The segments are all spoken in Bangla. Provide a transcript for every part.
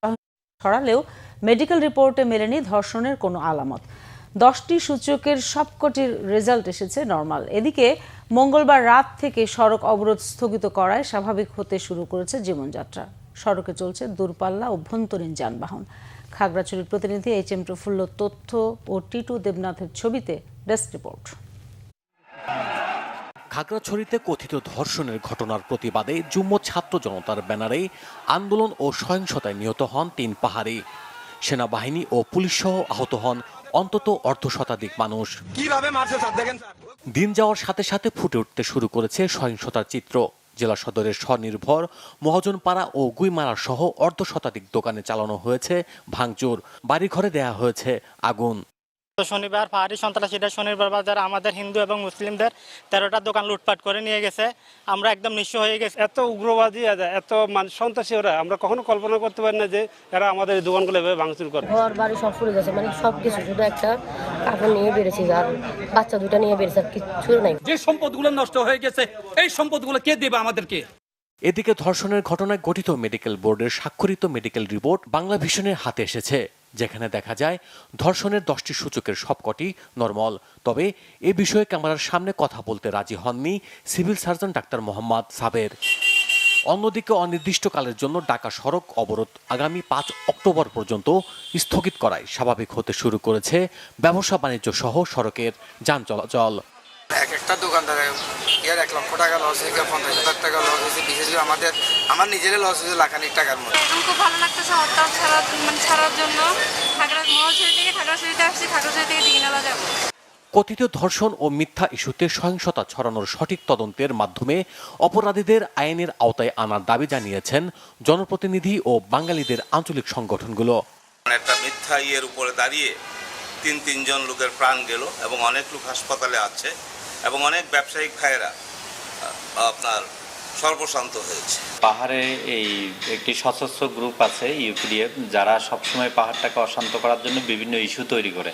ছড়ালেও মেডিকেল রিপোর্টে মেলেনি ধর্ষণের কোনো আলামত। 10টি সূচকের সবকটির রেজাল্ট এসেছে নরমাল। এদিকে মঙ্গলবার রাত থেকে সড়ক অবরোধ স্থগিত করায় স্বাভাবিক হতে শুরু করেছে জীবনযাত্রা। সড়কে চলছে দূরপাল্লা অভ্যন্তরীণ যানবাহন। খাগড়াছড়ির প্রতিনিধি HM প্রফুল্ল তথ্য ও টিটু দেবনাথের ছবিতে ডেস্ক রিপোর্ট। খাগড়াছড়িতে কথিত ধর্ষণের ঘটনার প্রতিবাদে যুগ্ম ছাত্র জনতার ব্যানারে আন্দোলন ও সহিংসতায় নিহত হন 3 পাহাড়ি। সেনাবাহিনী ও পুলিশ সহ আহত হন অন্তত অর্ধশতাধিক মানুষ। দিন যাওয়ার সাথে সাথে ফুটে উঠতে শুরু করেছে সহিংসতার চিত্র। জেলা সদরের স্বনির্ভর মহাজনপাড়া ও গুইমারা সহ অর্ধশতাধিক দোকানে চালানো হয়েছে ভাঙচুর, বাড়িঘরে দেয়া হয়েছে আগুন। শনিবার পাহাড়ি সন্ত্রাসীরা শনিবার বাজার আমাদের হিন্দু এবং মুসলিমদের 13টা দোকান লুটপাট করে নিয়ে গেছে। আমরা একদম নিঃস্ব হয়ে গেছি। এত উগ্রবাদী এত সন্ত্রাসী ওরা, আমরা কখনো কল্পনা করতে পারি না যে এরা আমাদের এই দোকানগুলো এভাবে ভাঙচুর করে। ঘর বাড়ি সব পুড়ে গেছে, মানে সব কিছু, শুধু একটা কাপড় নিয়ে বেড়েছি আর বাচ্চা দুটা নিয়ে বেড়েছে, আর কিছু নাই। যে সম্পদগুলো নষ্ট হয়ে গেছে এই সম্পদগুলো কে দেবে আমাদেরকে? এদিকে ধর্ষণের ঘটনায় গঠিত মেডিকেল বোর্ডের স্বাক্ষরিত মেডিকেল রিপোর্ট বাংলা ভিশনের হাতে এসেছে, যেখানে দেখা যায় ধর্ষণের 10টি সূচকের সবকটি নরমাল। তবে এ বিষয়ে ক্যামেরার সামনে কথা বলতে রাজি হননি সিভিল সার্জন ডাক্তার মোহাম্মদ সাবের। অন্যদিকে অনির্দিষ্টকালের জন্য ঢাকা সড়ক অবরোধ আগামী 5 অক্টোবর পর্যন্ত স্থগিত করায় স্বাভাবিক হতে শুরু করেছে ব্যবসা বাণিজ্য সহ সড়কের যান চলাচল। একটা দোকানদারের 1 লক্ষ টাকা লস হয়েছে, 50,000 টাকা লস হয়েছে। বিশেষ করে আমার নিজেরই লস হয়েছে লাখানিক টাকার মতো। খুব ভালো লাগতেছে হরতাল ছাড়ার জন্য। মহালছড়ি থেকে খাগড়াছড়িতে আসছি, খাগড়াছড়ি থেকে দিঘিনালা যাব। কথিত ধর্ষণ ও মিথ্যা ইস্যুতে সহিংসতা ছড়ানোর সঠিক তদন্তের মাধ্যমে অপরাধীদের আইনের আওতায় আনার দাবি জানিয়েছেন জনপ্রতিনিধি ও বাঙালিদের আঞ্চলিক সংগঠনগুলো। একটা মিথ্যা ইয়ের উপরে দাঁড়িয়ে তিনজন লোকের প্রাণ গেল এবং অনেক লোক হাসপাতালে আছে এবং অনেক ব্যবসায়িক ভাইয়েরা আপনার সর্বশান্ত হয়েছে। পাহাড়ে এই একটি সশস্ত্র গ্রুপ আছে ইউপিডিএফ, যারা সবসময় পাহাড়টাকে অশান্ত করার জন্য বিভিন্ন ইস্যু তৈরি করে।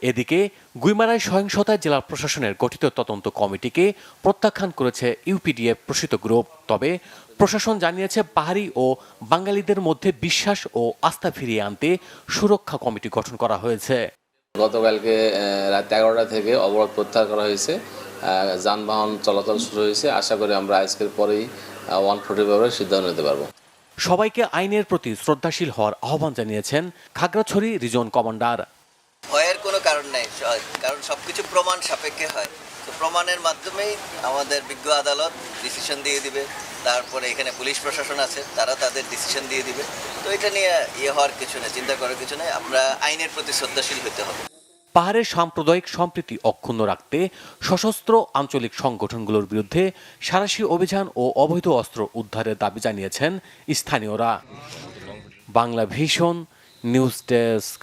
এদিকে গুইমারায় সহিংসতায় জেলা প্রশাসনের গঠিত তদন্ত কমিটিকে প্রত্যাখ্যান করেছে ইউপিডিএফ প্রসিত গ্রুপ। তবে প্রশাসন জানিয়েছে পাহাড়ি ও বাঙালিদের মধ্যে বিশ্বাস ও আস্থা ফিরিয়ে আনতে সুরক্ষা কমিটি গঠন করা হয়েছে। গতকালকে রাত 11টা থেকে অবরোধ প্রত্যাহার করা হয়েছে, যানবাহন চলাচল শুরু হয়েছে। আশা করি আমরা আজকের পরেই 140 ব্যাপারে সিদ্ধান্ত নিতে পারবো। সবাইকে আইনের প্রতি শ্রদ্ধাশীল হওয়ার আহ্বান জানিয়েছেন খাগড়াছড়ি রিজন কমান্ডার। ভয়ের কোনো কারণ নেই, কারণ সবকিছু প্রমাণ সাপেক্ষে হয়। তো প্রমাণের মাধ্যমেই আমাদের বিজ্ঞ আদালত ডিসিশন দিয়ে দিবে। তারপরে এখানে পুলিশ প্রশাসন আছে, তারা তাদের ডিসিশন দিয়ে দিবে। তো এটা নিয়ে হওয়ার কিছু নেই, চিন্তা করার কিছু নেই। আমরা আইনের প্রতি শ্রদ্ধাশীল হতে হবে। পাহাড়ের সাম্প্রদায়িক সম্প্রীতি অক্ষুণ্ণ রাখতে সশস্ত্র আঞ্চলিক সংগঠনগুলোর বিরুদ্ধে সাঁড়াশি অভিযান ও অবৈধ অস্ত্র উদ্ধারের দাবি জানিয়েছেন স্থানীয়রা। Bangla vision news desk.